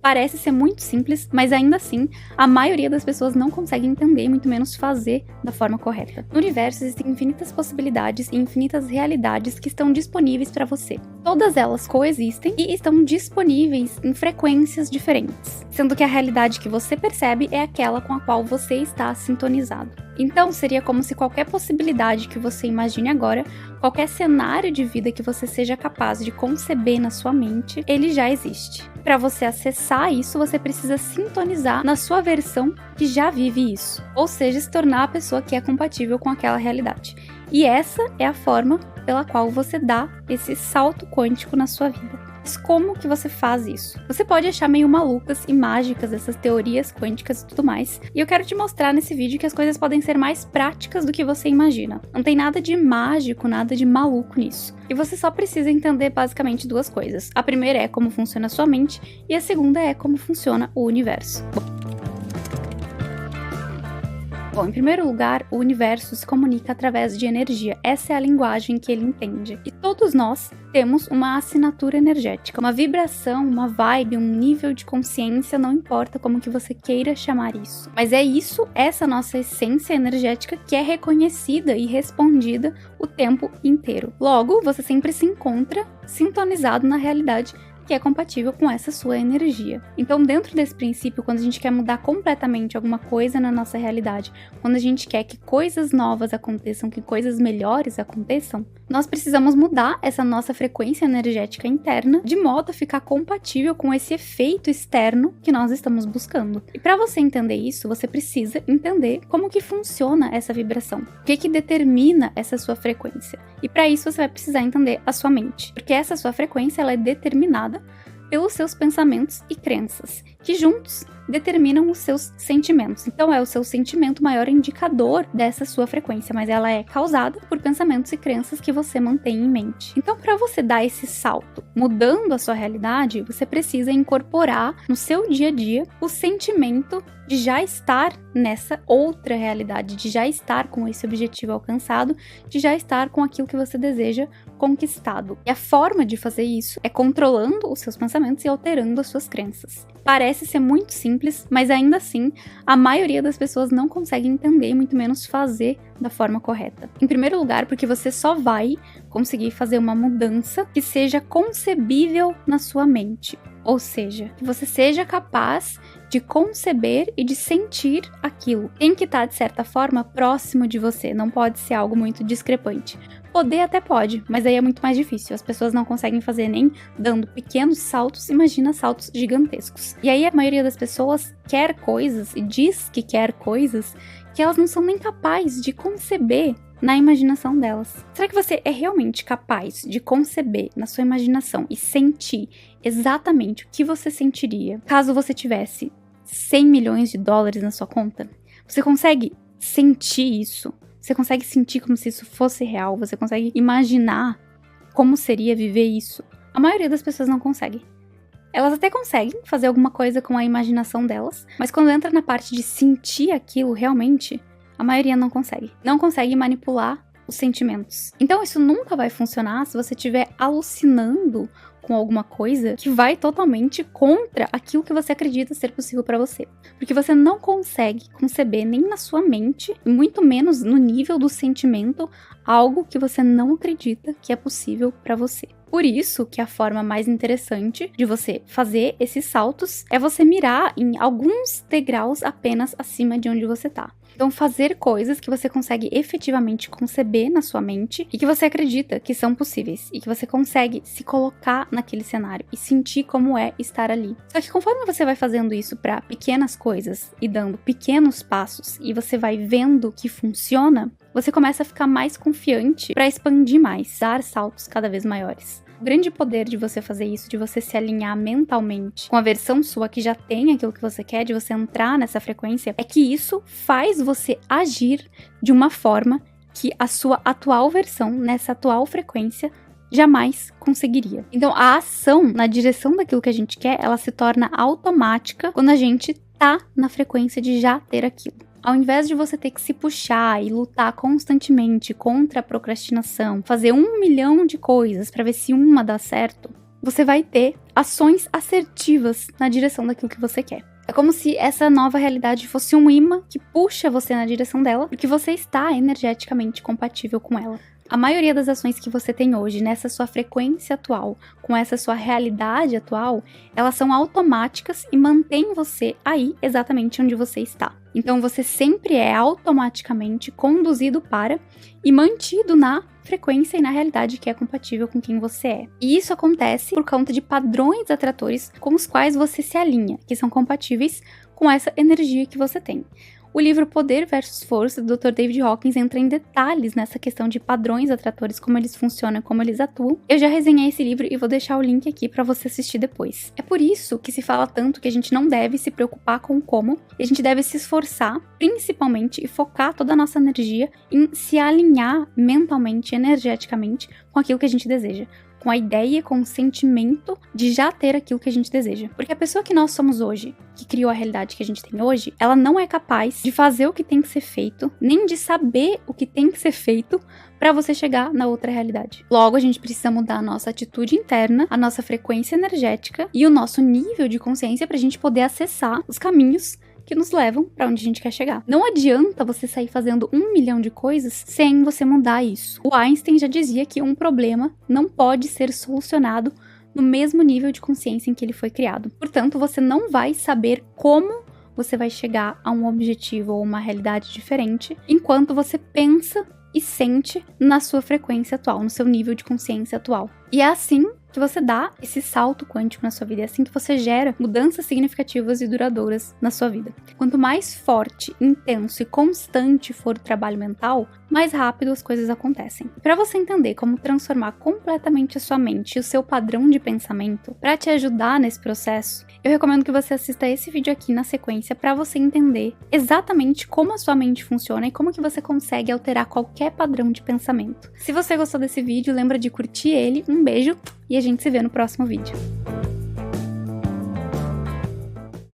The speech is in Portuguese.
Parece ser muito simples, mas ainda assim, a maioria das pessoas não consegue entender e muito menos fazer da forma correta. No universo existem infinitas possibilidades e infinitas realidades que estão disponíveis para você. Todas elas coexistem e estão disponíveis em frequências diferentes, sendo que a realidade que você percebe é aquela com a qual você está sintonizado. Então, seria como se qualquer possibilidade que você imagine agora, qualquer cenário de vida que você seja capaz de conceber na sua mente, ele já existe. Para você acessar isso, você precisa sintonizar na sua versão que já vive isso, ou seja, se tornar a pessoa que é compatível com aquela realidade. E essa é a forma pela qual você dá esse salto quântico na sua vida. Mas como que você faz isso? Você pode achar meio malucas e mágicas essas teorias quânticas e tudo mais, e eu quero te mostrar nesse vídeo que as coisas podem ser mais práticas do que você imagina. Não tem nada de mágico, nada de maluco nisso. E você só precisa entender basicamente duas coisas. A primeira é como funciona a sua mente, e a segunda é como funciona o universo. Bom, em primeiro lugar, o universo se comunica através de energia. Essa é a linguagem que ele entende. E todos nós temos uma assinatura energética, uma vibração, uma vibe, um nível de consciência, não importa como que você queira chamar isso. Mas é isso, essa nossa essência energética que é reconhecida e respondida o tempo inteiro. Logo, você sempre se encontra sintonizado na realidade que é compatível com essa sua energia. Então, dentro desse princípio, quando a gente quer mudar completamente alguma coisa na nossa realidade, quando a gente quer que coisas novas aconteçam, que coisas melhores aconteçam, nós precisamos mudar essa nossa frequência energética interna de modo a ficar compatível com esse efeito externo que nós estamos buscando. E para você entender isso, você precisa entender como que funciona essa vibração, o que determina essa sua frequência. E para isso você vai precisar entender a sua mente, porque essa sua frequência ela é determinada pelos seus pensamentos e crenças, que juntos determinam os seus sentimentos. Então é o seu sentimento o maior indicador dessa sua frequência, mas ela é causada por pensamentos e crenças que você mantém em mente. Então, para você dar esse salto, mudando a sua realidade, você precisa incorporar no seu dia a dia o sentimento de já estar nessa outra realidade, de já estar com esse objetivo alcançado, de já estar com aquilo que você deseja conquistado. E a forma de fazer isso é controlando os seus pensamentos e alterando as suas crenças. Parece ser muito simples, mas ainda assim, a maioria das pessoas não consegue entender e muito menos fazer da forma correta. Em primeiro lugar, porque você só vai conseguir fazer uma mudança que seja concebível na sua mente. Ou seja, que você seja capaz de conceber e de sentir aquilo. Tem que estar, de certa forma, próximo de você. Não pode ser algo muito discrepante. Poder até pode, mas aí é muito mais difícil. As pessoas não conseguem fazer nem dando pequenos saltos, imagina saltos gigantescos. E aí a maioria das pessoas quer coisas e diz que quer coisas que elas não são nem capazes de conceber na imaginação delas. Será que você é realmente capaz de conceber na sua imaginação e sentir exatamente o que você sentiria caso você tivesse 100 milhões de dólares na sua conta? Você consegue sentir isso? Você consegue sentir como se isso fosse real? Você consegue imaginar como seria viver isso? A maioria das pessoas não consegue. Elas até conseguem fazer alguma coisa com a imaginação delas, mas quando entra na parte de sentir aquilo realmente, a maioria não consegue. Não consegue manipular os sentimentos. Então isso nunca vai funcionar se você estiver alucinando com alguma coisa que vai totalmente contra aquilo que você acredita ser possível para você. Porque você não consegue conceber nem na sua mente, e muito menos no nível do sentimento, algo que você não acredita que é possível para você. Por isso que a forma mais interessante de você fazer esses saltos é você mirar em alguns degraus apenas acima de onde você tá. Então, fazer coisas que você consegue efetivamente conceber na sua mente e que você acredita que são possíveis e que você consegue se colocar naquele cenário e sentir como é estar ali. Só que conforme você vai fazendo isso para pequenas coisas e dando pequenos passos e você vai vendo que funciona, você começa a ficar mais confiante para expandir mais, dar saltos cada vez maiores. O grande poder de você fazer isso, de você se alinhar mentalmente com a versão sua que já tem aquilo que você quer, de você entrar nessa frequência, é que isso faz você agir de uma forma que a sua atual versão, nessa atual frequência, jamais conseguiria. Então, a ação na direção daquilo que a gente quer, ela se torna automática quando a gente tá na frequência de já ter aquilo. Ao invés de você ter que se puxar e lutar constantemente contra a procrastinação, fazer 1 milhão de coisas para ver se uma dá certo, você vai ter ações assertivas na direção daquilo que você quer. É como se essa nova realidade fosse um imã que puxa você na direção dela, porque você está energeticamente compatível com ela. A maioria das ações que você tem hoje, nessa sua frequência atual, com essa sua realidade atual, elas são automáticas e mantêm você aí exatamente onde você está. Então você sempre é automaticamente conduzido para e mantido na frequência e na realidade que é compatível com quem você é. E isso acontece por conta de padrões atratores com os quais você se alinha, que são compatíveis com essa energia que você tem. O livro Poder versus Força, do Dr. David Hawkins, entra em detalhes nessa questão de padrões atratores, como eles funcionam, como eles atuam. Eu já resenhei esse livro e vou deixar o link aqui para você assistir depois. É por isso que se fala tanto que a gente não deve se preocupar com o como, e a gente deve se esforçar, principalmente, e focar toda a nossa energia em se alinhar mentalmente, energeticamente, com aquilo que a gente deseja. Com a ideia, com o sentimento de já ter aquilo que a gente deseja. Porque a pessoa que nós somos hoje, que criou a realidade que a gente tem hoje, ela não é capaz de fazer o que tem que ser feito, nem de saber o que tem que ser feito para você chegar na outra realidade. Logo, a gente precisa mudar a nossa atitude interna, a nossa frequência energética e o nosso nível de consciência para a gente poder acessar os caminhos que nos levam para onde a gente quer chegar. Não adianta você sair fazendo 1 milhão de coisas sem você mudar isso. O Einstein já dizia que um problema não pode ser solucionado no mesmo nível de consciência em que ele foi criado. Portanto, você não vai saber como você vai chegar a um objetivo ou uma realidade diferente enquanto você pensa e sente na sua frequência atual, no seu nível de consciência atual. E é assim que você dá esse salto quântico na sua vida, é assim que você gera mudanças significativas e duradouras na sua vida. Quanto mais forte, intenso e constante for o trabalho mental, mais rápido as coisas acontecem. Para você entender como transformar completamente a sua mente e o seu padrão de pensamento, para te ajudar nesse processo, eu recomendo que você assista esse vídeo aqui na sequência para você entender exatamente como a sua mente funciona e como que você consegue alterar qualquer padrão de pensamento. Se você gostou desse vídeo, lembra de curtir ele, um beijo e a gente se vê no próximo vídeo.